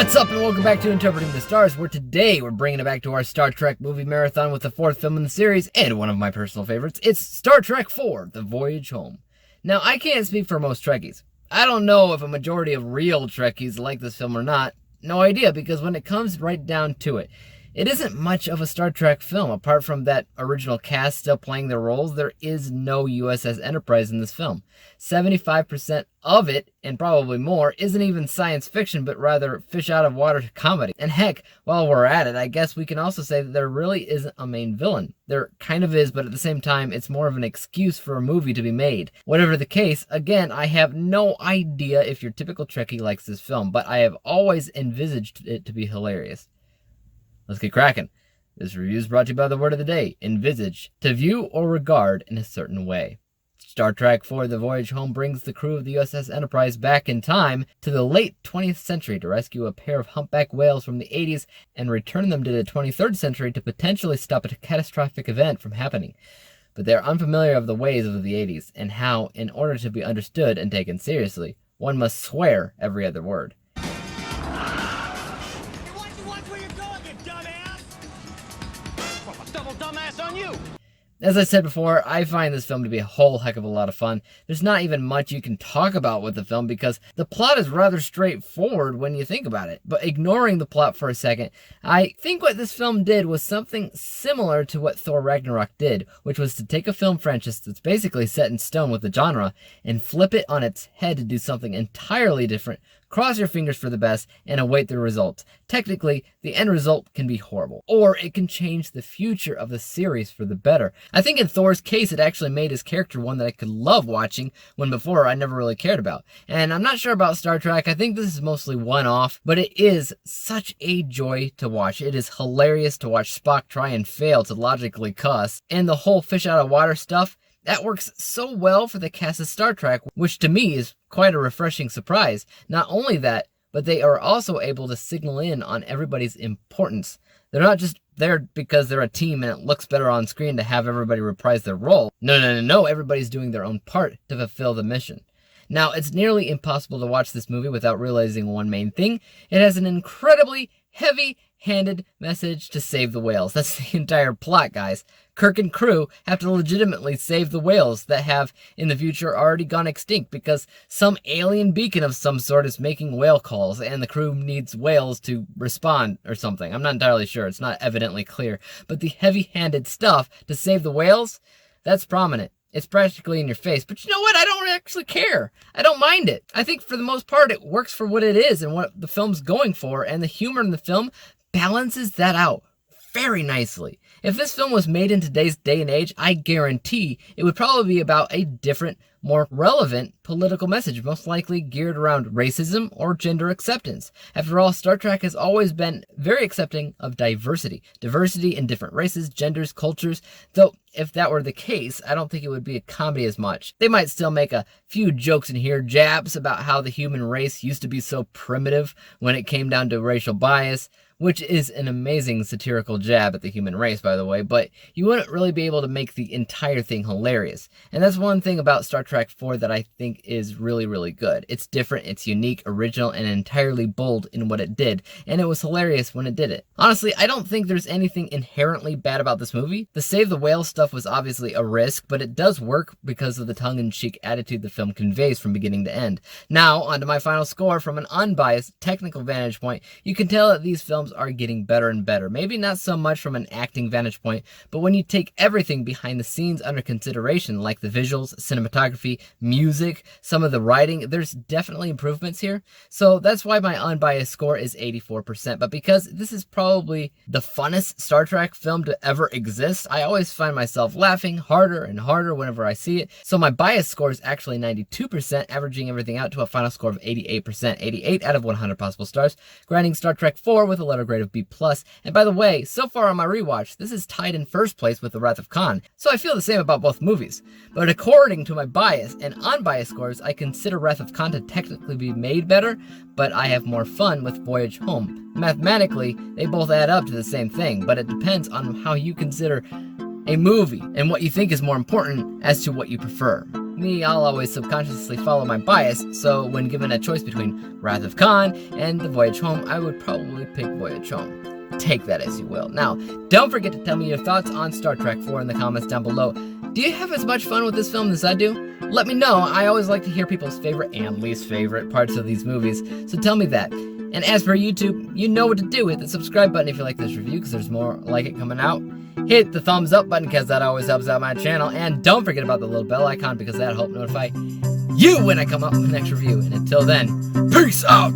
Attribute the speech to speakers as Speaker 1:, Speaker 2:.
Speaker 1: What's up, and welcome back to Interpreting the Stars, where today we're bringing it back to our Star Trek movie marathon with the fourth film in the series, and one of my personal favorites. It's Star Trek IV, The Voyage Home. Now, I can't speak for most Trekkies. I don't know if a majority of real Trekkies like this film or not. No idea, because when it comes right down to it, it isn't much of a Star Trek film. Apart from that original cast still playing their roles, there is no USS Enterprise in this film. 75% of it, and probably more, isn't even science fiction, but rather fish-out-of-water comedy. And heck, while we're at it, I guess we can also say that there really isn't a main villain. There kind of is, but at the same time, it's more of an excuse for a movie to be made. Whatever the case, again, I have no idea if your typical Trekkie likes this film, but I have always envisaged it to be hilarious. Let's get cracking. This review is brought to you by the word of the day, envisage, to view or regard in a certain way. Star Trek IV The Voyage Home brings the crew of the USS Enterprise back in time to the late 20th century to rescue a pair of humpback whales from the 80s and return them to the 23rd century to potentially stop a catastrophic event from happening. But they are unfamiliar of the ways of the 80s and how, in order to be understood and taken seriously, one must swear every other word. As I said before, I find this film to be a whole heck of a lot of fun. There's not even much you can talk about with the film because the plot is rather straightforward when you think about it. But ignoring the plot for a second, I think what this film did was something similar to what Thor Ragnarok did, which was to take a film franchise that's basically set in stone with the genre and flip it on its head to do something entirely different. Cross your fingers for the best and await the results. Technically, the end result can be horrible, or it can change the future of the series for the better. I think in Thor's case, it actually made his character one that I could love watching when before I never really cared about. And I'm not sure about Star Trek. I think this is mostly one-off, but it is such a joy to watch. It is hilarious to watch Spock try and fail to logically cuss, and the whole fish out of water stuff, that works so well for the cast of Star Trek, which to me is quite a refreshing surprise. Not only that, but they are also able to signal in on everybody's importance. They're not just there because they're a team and it looks better on screen to have everybody reprise their role. No, everybody's doing their own part to fulfill the mission. Now, it's nearly impossible to watch this movie without realizing one main thing. It has an incredibly heavy-handed message to save the whales. That's the entire plot, guys. Kirk and crew have to legitimately save the whales that have, in the future, already gone extinct because some alien beacon of some sort is making whale calls and the crew needs whales to respond or something. I'm not entirely sure. It's not evidently clear. But the heavy-handed stuff to save the whales, that's prominent. It's practically in your face. But you know what? I don't actually care. I don't mind it. I think for the most part, it works for what it is and what the film's going for, and the humor in the film balances that out very nicely. If this film was made in today's day and age, I guarantee it would probably be about a different, more relevant political message, most likely geared around racism or gender acceptance. After all, Star Trek has always been very accepting of diversity. Diversity in different races, genders, cultures, though if that were the case, I don't think it would be a comedy as much. They might still make a few jokes in here, jabs about how the human race used to be so primitive when it came down to racial bias, which is an amazing satirical jab at the human race, by the way, but you wouldn't really be able to make the entire thing hilarious. And that's one thing about Star Trek IV that I think is really, really good. It's different, it's unique, original, and entirely bold in what it did, and it was hilarious when it did it. Honestly, I don't think there's anything inherently bad about this movie. The save the whale stuff was obviously a risk, but it does work because of the tongue-in-cheek attitude the film conveys from beginning to end. Now, onto my final score. From an unbiased, technical vantage point, you can tell that these films are getting better and better. Maybe not so much from an acting vantage point, but when you take everything behind the scenes under consideration, like the visuals, cinematography, music, some of the writing, there's definitely improvements here. So that's why my unbiased score is 84%. But because this is probably the funnest Star Trek film to ever exist, I always find myself laughing harder and harder whenever I see it. So my bias score is actually 92%, averaging everything out to a final score of 88%, 88 out of 100 possible stars, granting Star Trek IV with a letter grade of B+. And by the way, so far on my rewatch, this is tied in first place with The Wrath of Khan, so I feel the same about both movies. But according to my bias and unbiased scores, I consider Wrath of Khan to technically be made better, but I have more fun with Voyage Home. Mathematically, they both add up to the same thing, but it depends on how you consider a movie and what you think is more important as to what you prefer. me, I'll always subconsciously follow my bias, so when given a choice between Wrath of Khan and The Voyage Home, I would probably pick Voyage Home. Take that as you will. Now, don't forget to tell me your thoughts on Star Trek 4 in the comments down below. Do you have as much fun with this film as I do? Let me know. I always like to hear people's favorite and least favorite parts of these movies, so tell me that. And as for YouTube, you know what to do. Hit the subscribe button if you like this review, because there's more like it coming out. Hit the thumbs up button, because that always helps out my channel. And don't forget about the little bell icon, because that'll help notify you when I come up with the next review. And until then, peace out!